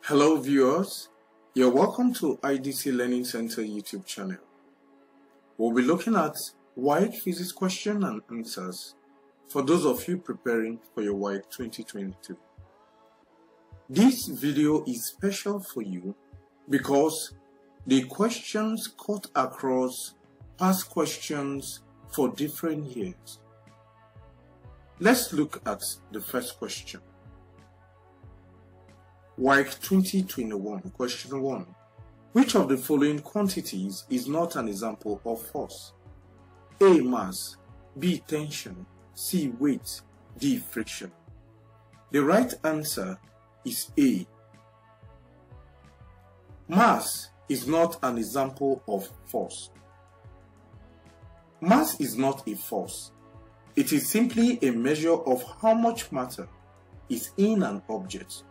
Hello viewers, you're welcome to IDC Learning Center YouTube channel. We'll be looking at WAEC physics question and answers for those of you preparing for your WAEC 2022. This video is special for you because the questions cut across past questions for different years. Let's look at the first question. WAEC 2021, question 1. Which of the following quantities is not an example of force? A. Mass, B. Tension, C. Weight, D. Friction. The right answer is A. Mass is not an example of force. Mass is not a force. It is simply a measure of how much matter is in an object.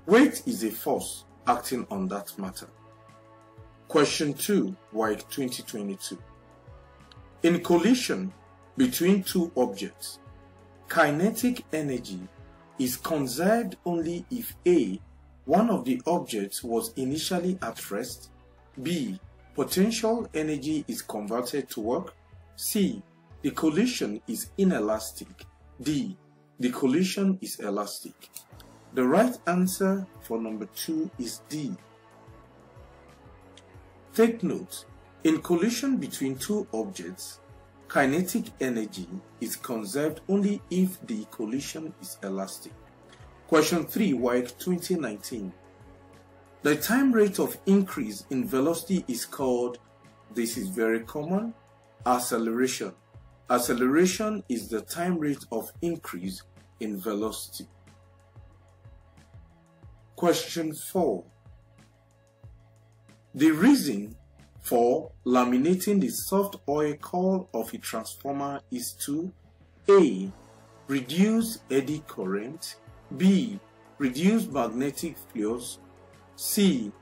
Weight is a force acting on that matter. Question 2, WAEC 2022. In collision between two objects, kinetic energy is conserved only if A. One of the objects was initially at rest, B. Potential energy is converted to work, C. The collision is inelastic, D. The collision is elastic. The right answer for number 2 is D. Take note, in collision between two objects, kinetic energy is conserved only if the collision is elastic. Question 3, WAEC 2019. The time rate of increase in velocity is called, this is very common, acceleration. Acceleration is the time rate of increase in velocity. Question 4. The reason for laminating the soft oil core of a transformer is to A. Reduce eddy current, B. Reduce magnetic flux, C.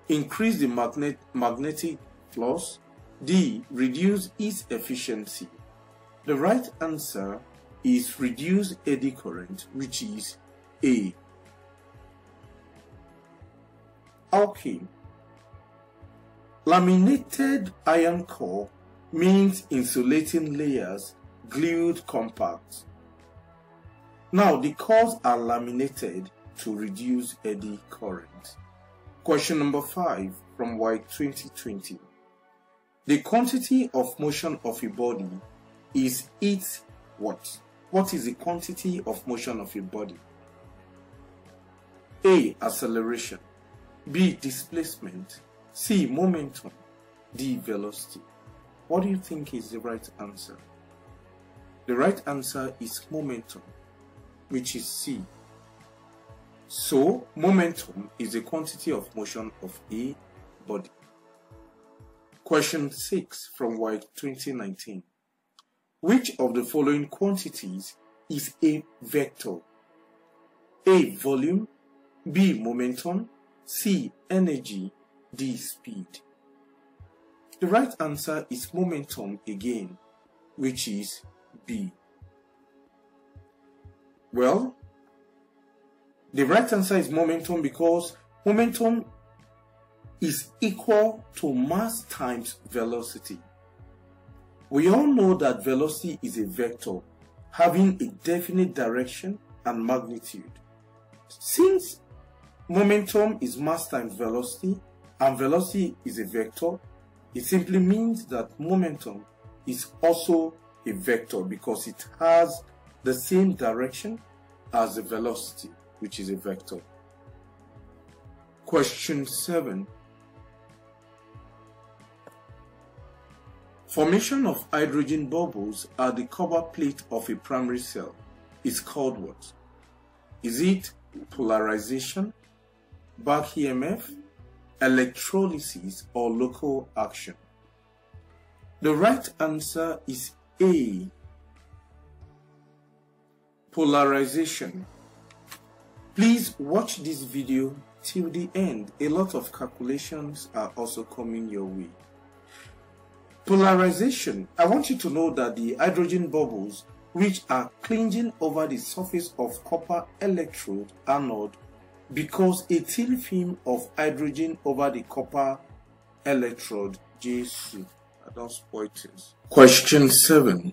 Increase the magnetic flux, D. Reduce its efficiency. The right answer is reduce eddy current, which is A. Okay. Laminated iron core means insulating layers glued compact. Now the cores are laminated to reduce eddy current. Question number 5 from WAEC 2020. The quantity of motion of a body is its what? What is the quantity of motion of a body? A. Acceleration, B. Displacement, C. Momentum, D. Velocity. What do you think is the right answer? The right answer is momentum, which is C. So, momentum is the quantity of motion of a body. Question 6 from WAEC 2019. Which of the following quantities is a vector? A. Volume, B. Momentum, C. Energy, D. Speed. The right answer is momentum again, which is B. Well, the right answer is momentum because momentum is equal to mass times velocity. We all know that velocity is a vector having a definite direction and magnitude. Since momentum is mass times velocity, and velocity is a vector, it simply means that momentum is also a vector because it has the same direction as the velocity, which is a vector. Question 7. Formation of hydrogen bubbles at the cover plate of a primary cell is called what? Is it polarization, back EMF, electrolysis, or local action? The right answer is A. Polarization. Please watch this video till the end. A lot of calculations are also coming your way. Polarization. I want you to know that the hydrogen bubbles which are clinging over the surface of copper electrode anode Because a thin film of hydrogen over the copper electrode J2. I don't spoil things. Question 7.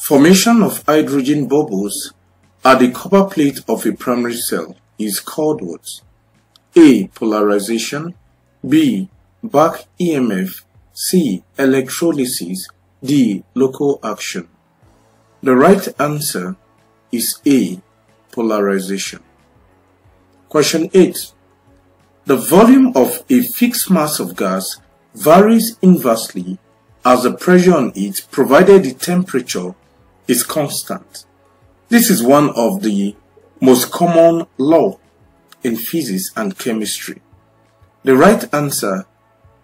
Formation of hydrogen bubbles at the copper plate of a primary cell is called what? A. Polarization. B. Back EMF. C. Electrolysis. D. Local action. The right answer is A. Polarization. Question 8. The volume of a fixed mass of gas varies inversely as the pressure on it, provided the temperature is constant. This is one of the most common laws in physics and chemistry. The right answer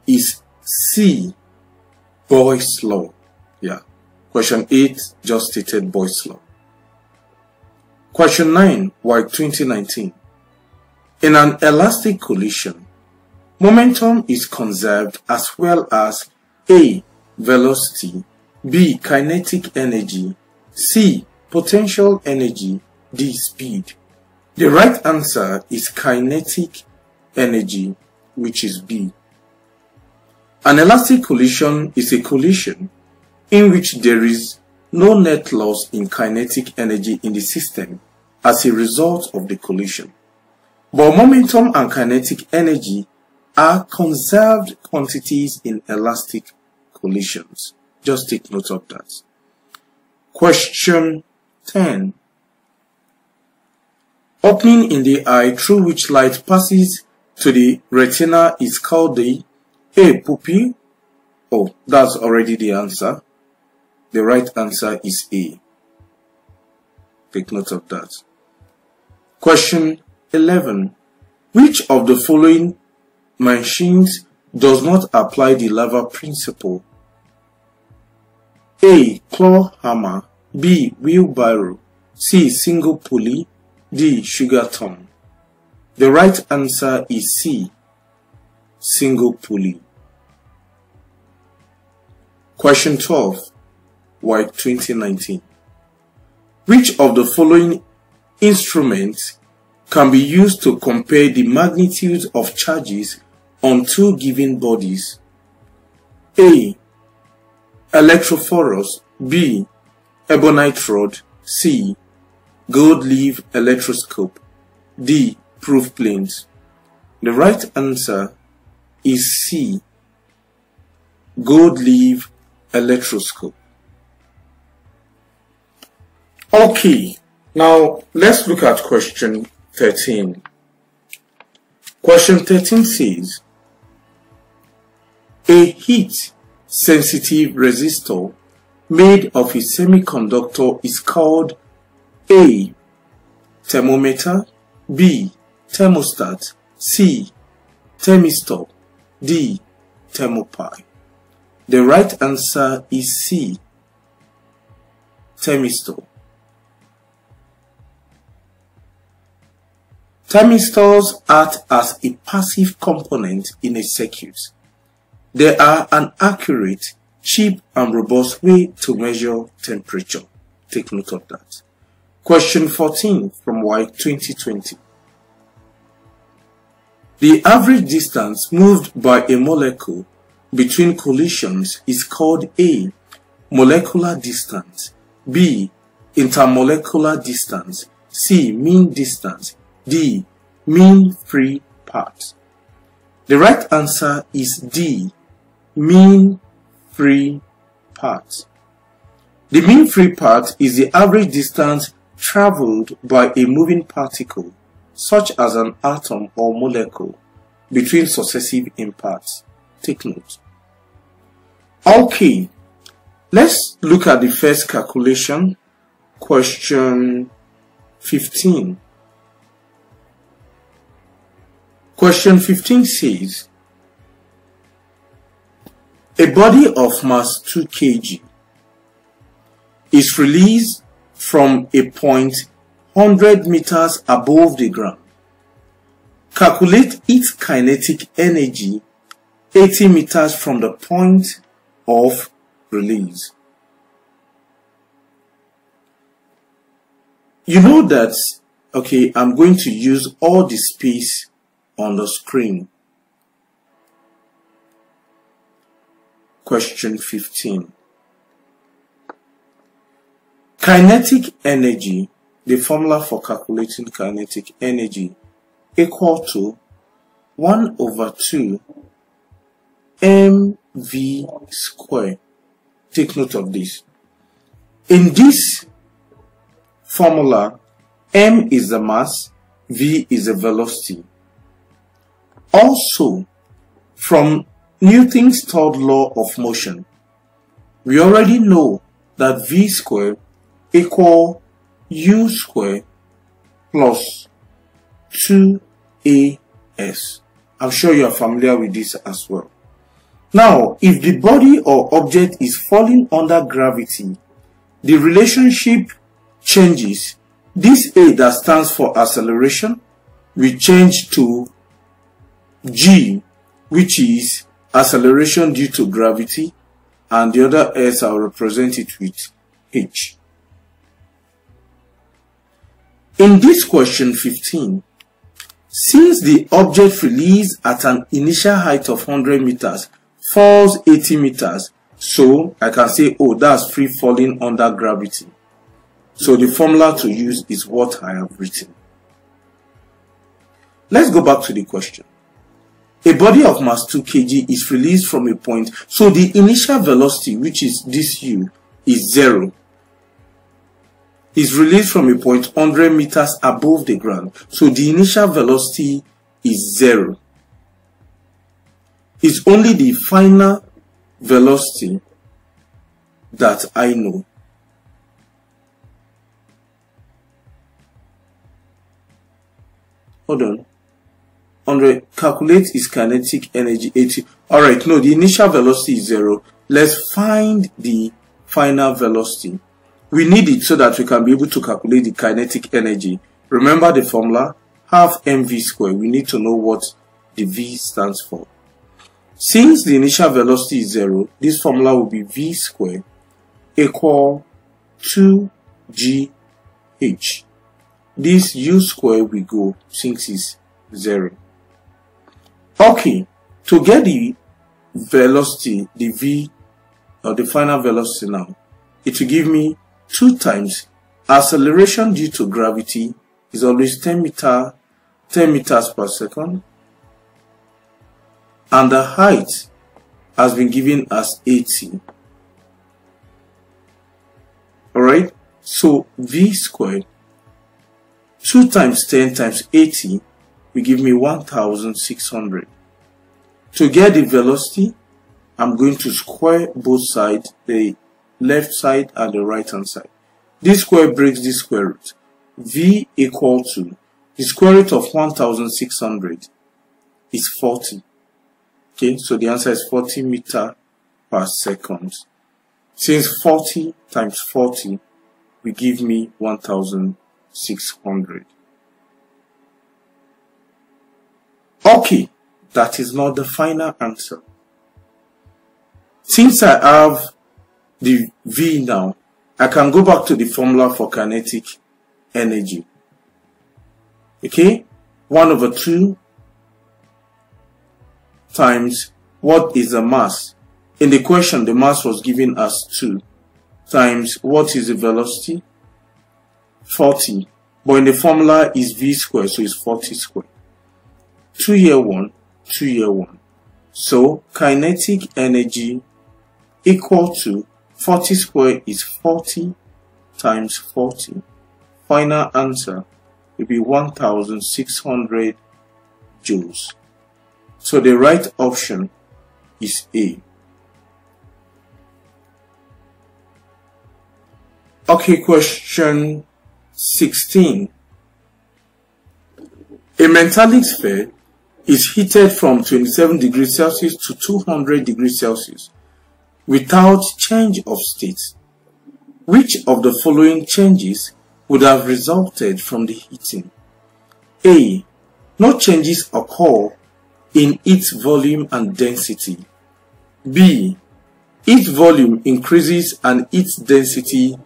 is C. Boyle's law. Yeah. Question 8 just stated Boyle's law. Question 9, WAEC 2019. In an elastic collision, momentum is conserved as well as A. Velocity, B. Kinetic energy, C. Potential energy, D. Speed. The right answer is kinetic energy, which is B. An elastic collision is a collision in which there is no net loss in kinetic energy in the system as a result of the collision. But momentum and kinetic energy are conserved quantities in elastic collisions. Just take note of that. Question 10. Opening in the eye through which light passes to the retina is called the A. Pupil. Oh, that's already the answer. The right answer is A. Take note of that. Question 11. Which of the following machines does not apply the lever principle? A. Claw hammer, B. Wheelbarrow, C. Single pulley, D. Sugar thumb. The right answer is C. Single pulley. Question 12, WAEC 2019. Which of the following instruments can be used to compare the magnitude of charges on two given bodies? A. Electrophorus, B. Ebonite rod, C. Gold leaf electroscope, D. Proof planes. The right answer is C. Gold leaf electroscope. Okay, now let's look at question 13. Question 13 says, a heat-sensitive resistor made of a semiconductor is called A. Thermometer, B. Thermostat, C. Thermistor, D. Thermopile. The right answer is C. Thermistor. Thermistors act as a passive component in a circuit. They are an accurate, cheap and robust way to measure temperature. Take note of that. Question 14 from WAEC 2020. The average distance moved by a molecule between collisions is called A. Molecular distance, B. Intermolecular distance, C. Mean distance, D. Mean free path. The right answer is D. Mean free path. The mean free path is the average distance traveled by a moving particle, such as an atom or molecule, between successive impacts. Take note. Okay, let's look at the first calculation, question 15. Question 15 says, a body of mass 2 kg is released from a point 100 meters above the ground. Calculate its kinetic energy 80 meters from the point of release. You know that Okay, I'm going to use all the space on the screen. Question 15. Kinetic energy, the formula for calculating kinetic energy, equal to 1/2 mv square. Take note of this. In this formula, m is the mass, v is the velocity. Also, from Newton's third law of motion, we already know that v square equal u square plus 2as. I'm sure you are familiar with this as well. Now, if the body or object is falling under gravity, the relationship changes. This a that stands for acceleration will change to g, which is acceleration due to gravity, and the other s I'll represent it with h. In this question 15, since the object released at an initial height of 100 meters falls 80 meters, so I can say, oh, that's free falling under gravity. So the formula to use is what I have written. Let's go back to the question. A body of mass 2 kg is released from a point, so the initial velocity, which is this u, is 0. Is released from a point 100 meters above the ground, so the initial velocity is 0. It's only the final velocity that I know. Hold on. 100, calculate its kinetic energy 80. Alright, no, the initial velocity is 0. Let's find the final velocity. We need it so that we can be able to calculate the kinetic energy. Remember the formula, half mv squared. We need to know what the v stands for. Since the initial velocity is 0, this formula will be v squared equal 2gh. This u squared will go since it's 0. Okay, to get the velocity, the v, or the final velocity now, it will give me 2 times acceleration due to gravity is always 10 meters per second, and the height has been given as 80. Alright, so v squared 2 times 10 times 80 will give me 1600. To get the velocity, I'm going to square both sides, the left side and the right hand side. This square breaks this square root. V equal to the square root of 1600 is 40. Okay, so the answer is 40 meters per second. Since 40 times 40 will give me 1600. Okay, that is not the final answer. Since I have the V now, I can go back to the formula for kinetic energy. Okay, 1/2 times what is the mass. In the question, the mass was given as 2 times what is the velocity? 40. But in the formula is V squared, so it's 40 squared. 2 here 1, 2 here 1. So kinetic energy equal to 40 squared is 40 times 40. Final answer will be 1600 joules. So the right option is A. Okay, question 16. A metallic sphere is heated from 27 degrees Celsius to 200 degrees Celsius without change of state. Which of the following changes would have resulted from the heating? A. No changes occur in its volume and density. B. Its volume increases and its density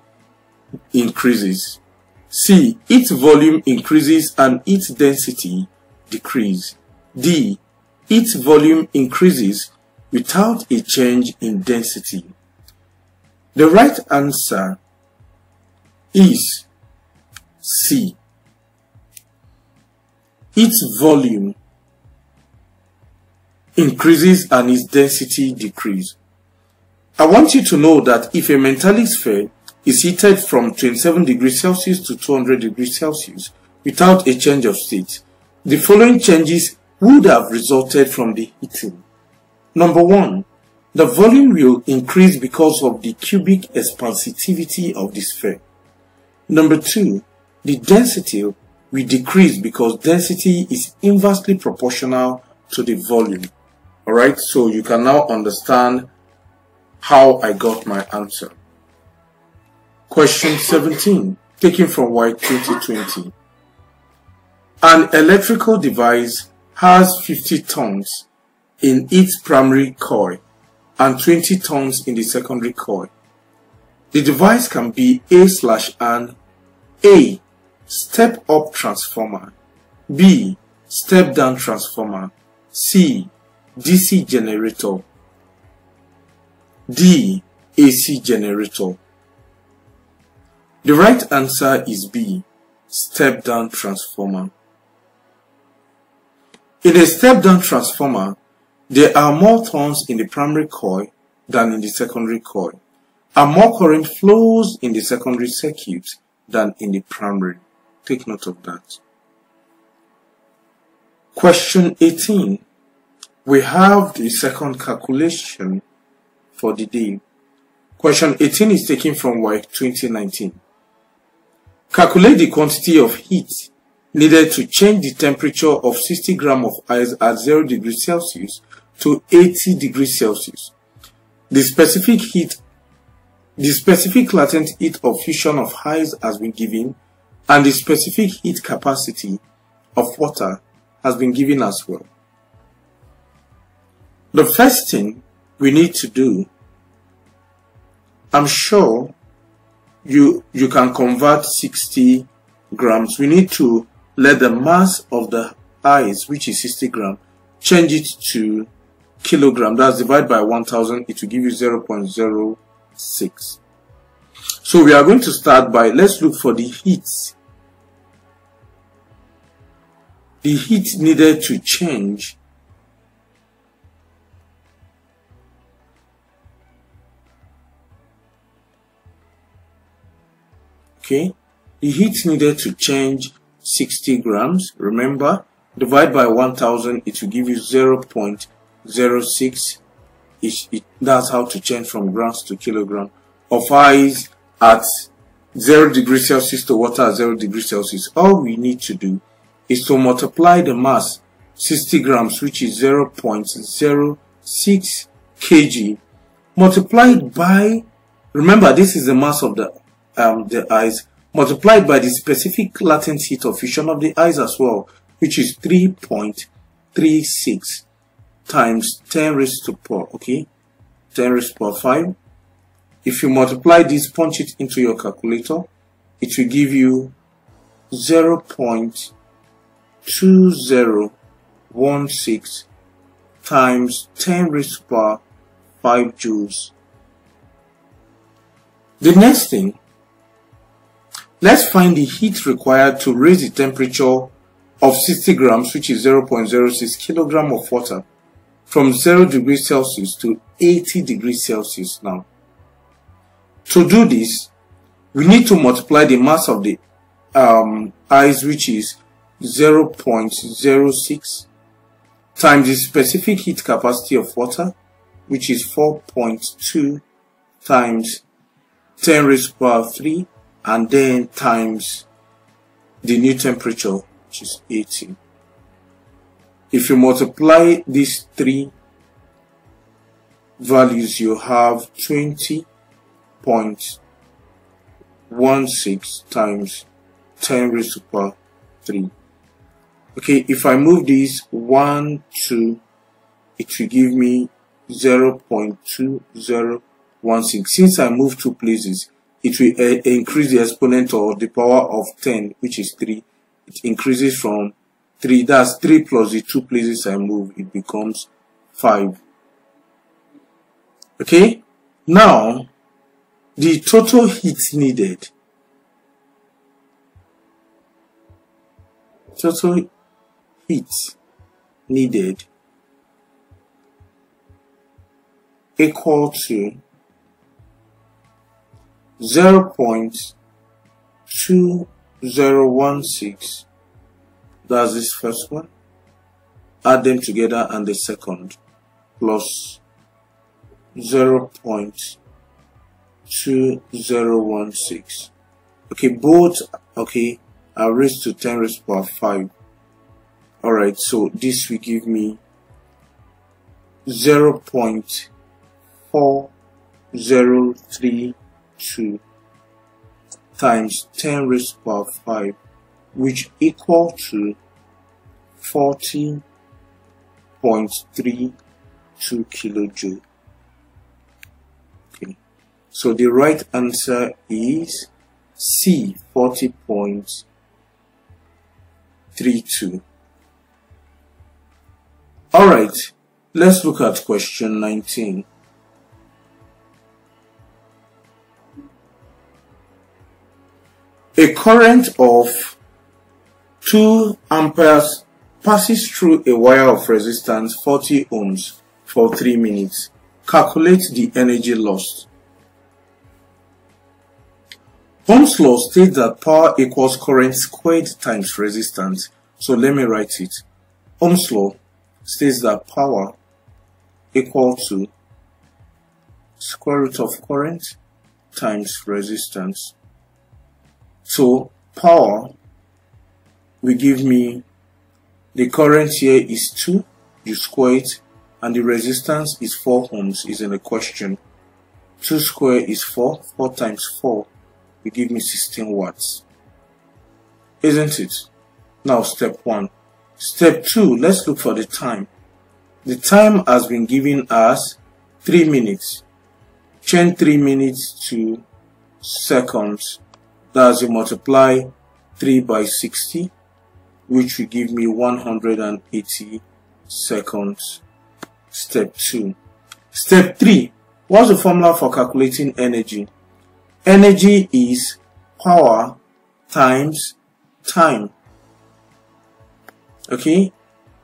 increases. C. Its volume increases and its density decreases. D. Its volume increases without a change in density. The right answer is C. Its volume increases and its density decreases. I want you to know that if a metallic sphere is heated from 27 degrees Celsius to 200 degrees Celsius without a change of state, the following changes would have resulted from the heating. Number 1. The volume will increase because of the cubic expansivity of the sphere. Number 2. The density will decrease because density is inversely proportional to the volume. Alright, so you can now understand how I got my answer. Question 17, taken from WAEC 2020. An electrical device has 50 turns in its primary coil and 20 turns in the secondary coil. The device can be A/N A. Step-up transformer, B. Step-down transformer, C. DC generator, D. AC generator. The right answer is B. Step-down transformer. In a step-down transformer, there are more turns in the primary coil than in the secondary coil, and more current flows in the secondary circuit than in the primary. Take note of that. Question 18. We have the second calculation for the day. Question 18 is taken from WAEC 2019. Calculate the quantity of heat needed to change the temperature of 60 grams of ice at 0 degrees Celsius to 80 degrees Celsius. The specific latent heat of fusion of ice has been given, and the specific heat capacity of water has been given as well. The first thing we need to do, I'm sure you can convert 60 grams. We need to let the mass of the ice, which is 60 grams, change it to kilogram. That's divided by 1000. It will give you 0.06. So we are going to start by, let's look for the heat. The heat needed to change the heat needed to change 60 grams. Remember, divide by 1000, it will give you 0.06. That's how to change from grams to kilogram of ice at 0 degrees Celsius to water at 0 degrees Celsius. All we need to do is to multiply the mass, 60 grams, which is 0.06 kg, multiplied by, remember this is the mass of the ice, multiplied by the specific latent heat of fusion of the ice as well, which is 3.36 times 10 raised to power, 10 raised to power 5. If you multiply this, punch it into your calculator, it will give you 0.2016 times 10 raised to power 5 joules. The next thing, let's find the heat required to raise the temperature of 60 grams, which is 0.06 kilogram of water, from 0 degrees Celsius to 80 degrees Celsius now. To do this, we need to multiply the mass of the ice, which is 0.06, times the specific heat capacity of water, which is 4.2 times 10 raised to power 3, and then times the new temperature, which is 80. If you multiply these three values, you have 20.16 times 10 raised to power 3. If I move these 1, 2, it will give me 0.2016. Since I moved 2 places, it will increase the exponent or the power of 10, which is 3. It increases from 3, that's 3 plus the 2 places I move, it becomes 5. Okay, now the total heat needed. Total heat needed equal to 0.2016. That's this first one. Add them together, and the second plus 0.2016. Okay, both are raised to 10 raised to power 5. Alright, so this will give me 0.4032 times 10 raised to power 5, which equal to 40.32 kilojoule. Okay, so the right answer is C, 40.32. Alright, let's look at question 19. A current of 2 amperes passes through a wire of resistance 40 ohms for 3 minutes. Calculate the energy lost. Ohm's law states that power equals current squared times resistance. So let me write it. Ohm's law states that power equal to square root of current times resistance. So power will give me, the current here is 2, you square it, and the resistance is 4 ohms, is in the question. 2 square is 4, 4 times 4 will give me 16 watts. Isn't it? Now step 1. Step 2, let's look for the time. The time has been given as 3 minutes. Change 3 minutes to seconds. That's you multiply 3 by 60, which will give me 180 seconds. Step 2. Step 3. What's the formula for calculating energy? Energy is power times time. Okay,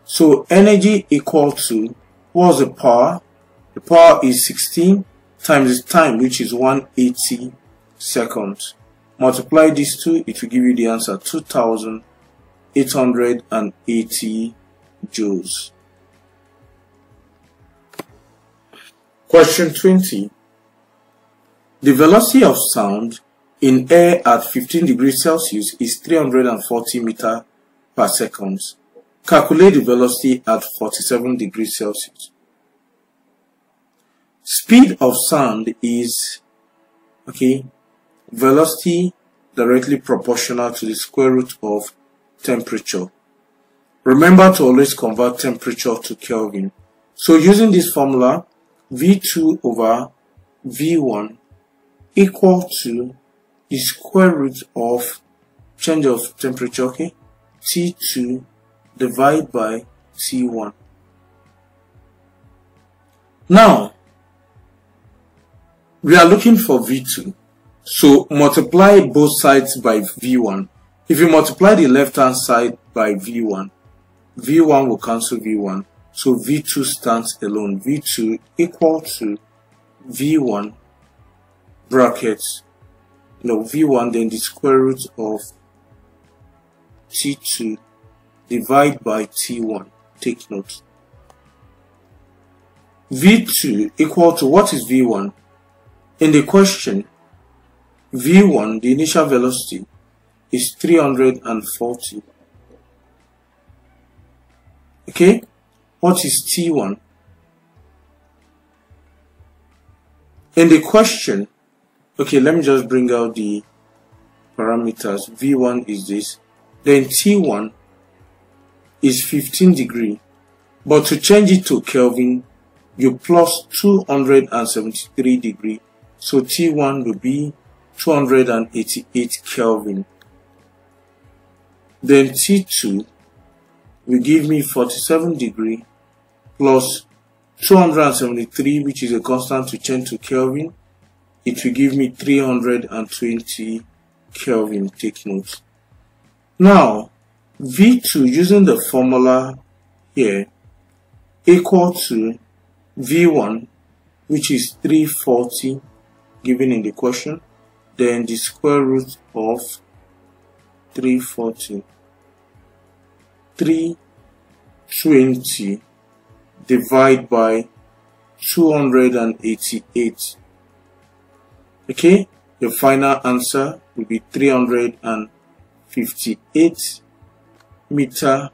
so energy equal to, what's the power? The power is 16 times the time, which is 180 seconds. Multiply these two, it will give you the answer 2880 joules. Question 20. The velocity of sound in air at 15 degrees Celsius is 340 meters per second. Calculate the velocity at 47 degrees Celsius. Speed of sound is, velocity directly proportional to the square root of temperature. Remember to always convert temperature to Kelvin. So using this formula, V2 over V1 equal to the square root of change of temperature, T2 divided by T1. Now, we are looking for V2. So multiply both sides by V1. If you multiply the left hand side by V1, V1 will cancel V1. So V2 stands alone. V2 equal to V1 brackets, V1 then the square root of T2 divided by T1. Take note. V2 equal to, what is V1? In the question, V1, the initial velocity, is 340. Okay? What is T1? In the question, let me just bring out the parameters. V1 is this. Then T1 is 15 degree. But to change it to Kelvin, you plus 273 degree. So T1 will be 288 Kelvin. Then T2 will give me 47 degree plus 273, which is a constant to change to Kelvin. It will give me 320 Kelvin. Take note. Now, V2 using the formula here equal to V1, which is 340 given in the question, then the square root of 340, 320 divide by 288. Okay, the final answer will be 358 meter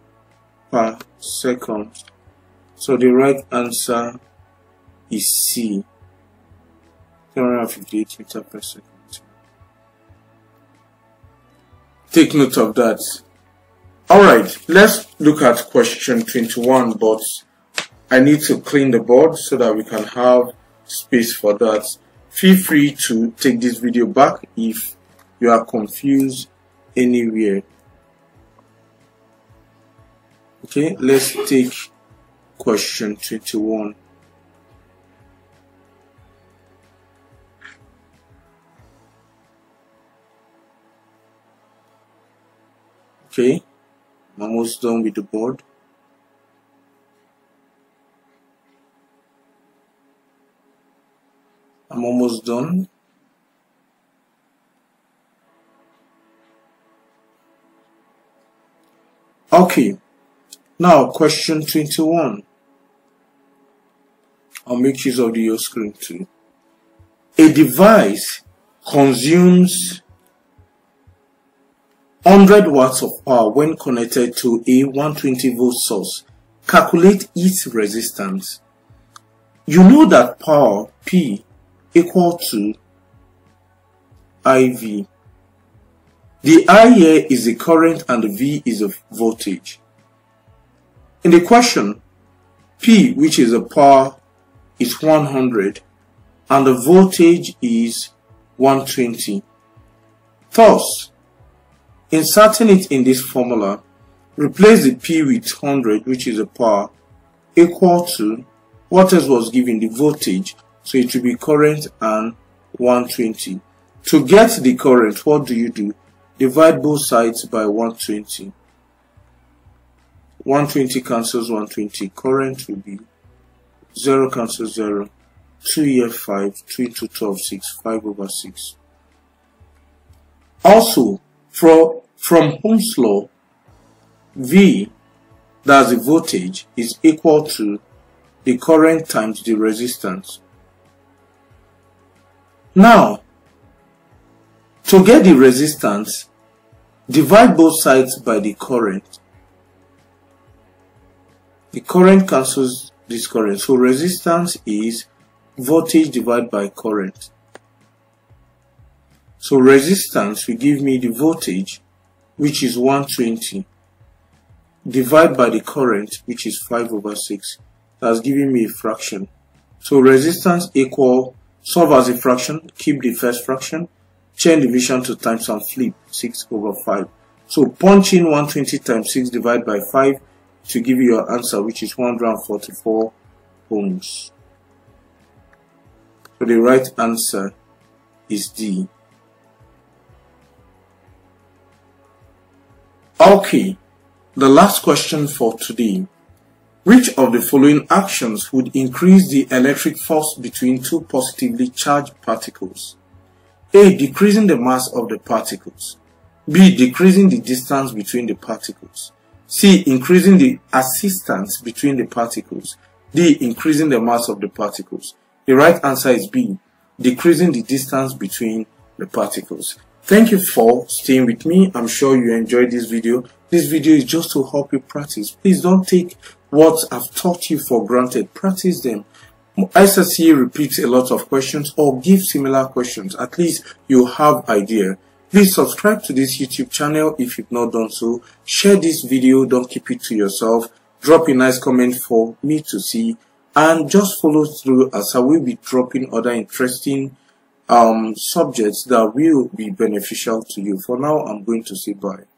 per second. So the right answer is C, 358 meter per second. Take note of that. Alright, let's look at question 21, but I need to clean the board so that we can have space for that. Feel free to take this video back if you are confused anywhere. Okay, let's take question 21. Okay, I'm almost done with the board. I'm almost done. Okay, now question 21. I'll make use of your screen too. A device consumes 100 watts of power when connected to a 120 volt source. Calculate its resistance. You know that power P equal to IV. The I here is the current and the V is the voltage. In the question, P, which is the power, is 100 and the voltage is 120. Thus, inserting it in this formula, replace the P with 100, which is the power, equal to what else was given, the voltage. So it will be current and 120. To get the current, what do? Divide both sides by 120. 120 cancels 120. Current will be 0 cancels 0. 2 here 5. 2 into 12, 6. 5 over 6. Also, from Ohm's law, V, that's the voltage, is equal to the current times the resistance. Now, to get the resistance, divide both sides by the current. The current cancels this current. So resistance is voltage divided by current. So resistance will give me the voltage, which is 120, divided by the current, which is 5 over 6. That's giving me a fraction. So resistance equal, solve as a fraction, keep the first fraction, chain division to times and flip, 6 over 5. So punch in 120 times 6 divided by 5 to give you your answer, which is 144 ohms. So the right answer is D. Okay, the last question for today. Which of the following actions would increase the electric force between two positively charged particles? A. Decreasing the mass of the particles. B. Decreasing the distance between the particles. C. Increasing the assistance between the particles. D. Increasing the mass of the particles. The right answer is B. Decreasing the distance between the particles. Thank you for staying with me. I'm sure you enjoyed this video. This video is just to help you practice. Please don't take what I've taught you for granted. Practice them. SSCE repeats a lot of questions or give similar questions. At least you have idea. Please subscribe to this YouTube channel if you've not done so. Share this video. Don't keep it to yourself. Drop a nice comment for me to see. And just follow through as I will be dropping other interesting subjects that will be beneficial to you. For now, I'm going to say bye.